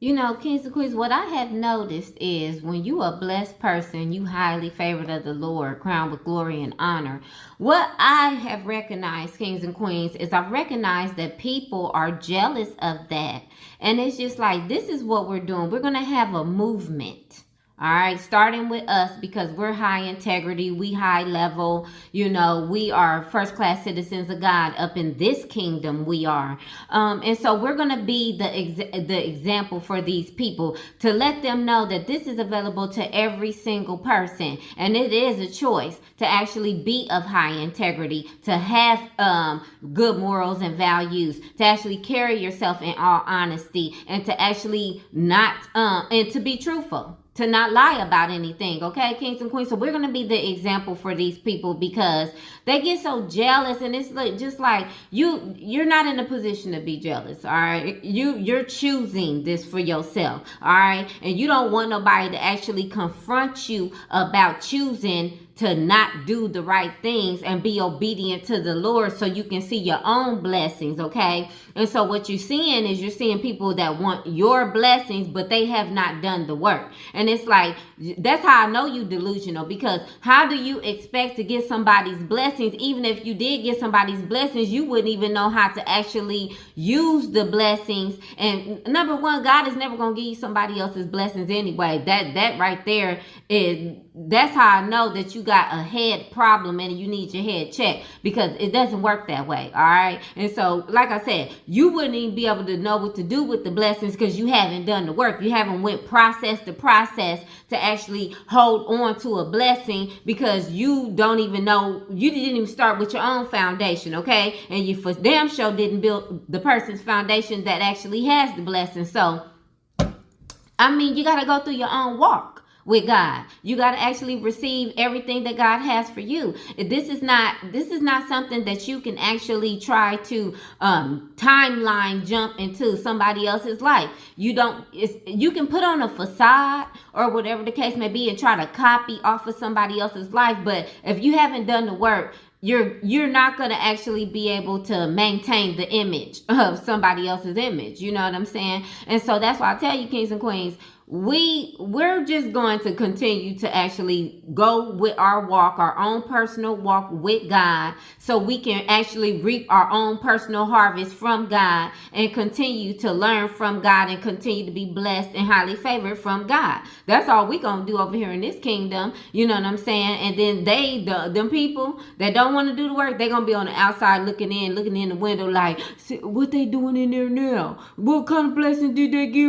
You know, kings and queens, what I have noticed is when you a blessed person, you highly favored of the Lord, crowned with glory and honor. What I have recognized, kings and queens, is I've recognized that people are jealous of that. And it's just like, this is what we're doing. We're going to have a movement. All right, starting with us because we're high integrity, we high level, we are first class citizens of God up in this kingdom. We are, and so we're gonna be the example for these people to let them know that this is available to every single person, and it is a choice to actually be of high integrity, to have good morals and values, to actually carry yourself in all honesty, and to actually not and to be truthful, to not lie about anything, okay, kings and queens. So we're going to be the example for these people because they get so jealous, and it's like, just like you're not in a position to be jealous. All right, you're choosing this for yourself. All right, and you don't want nobody to actually confront you about choosing to not do the right things and be obedient to the Lord so you can see your own blessings, okay? And so what you're seeing is you're seeing people that want your blessings, but they have not done the work. And it's like, that's how I know you delusional, because how do you expect to get somebody's blessings? Even if you did get somebody's blessings, you wouldn't even know how to actually use the blessings. And number one, God is never going to give you somebody else's blessings anyway. That right there that's how I know that you got a head problem and you need your head checked, because it doesn't work that way. All right. And so, like I said, you wouldn't even be able to know what to do with the blessings because you haven't done the work. You haven't went process to process to actually hold on to a blessing, because you don't even know, you didn't even start with your own foundation. Okay. And you for damn sure didn't build the person's foundation that actually has the blessing. So, I mean, you got to go through your own walk with God. You got to actually receive everything that God has for you. This is not something that you can actually try to timeline jump into somebody else's life. You can put on a facade or whatever the case may be and try to copy off of somebody else's life, but if you haven't done the work, you're not going to actually be able to maintain the image of somebody else's image. You know what I'm saying? And so that's why I tell you, kings and queens, we're just going to continue to actually go with our walk, our own personal walk with God, so we can actually reap our own personal harvest from God and continue to learn from God and continue to be blessed and highly favored from God. That's all we gonna do over here in this kingdom. You know what I'm saying? And then them people that don't want to do the work, they're gonna be on the outside looking in the window like, what they doing in there now? What kind of blessing did they give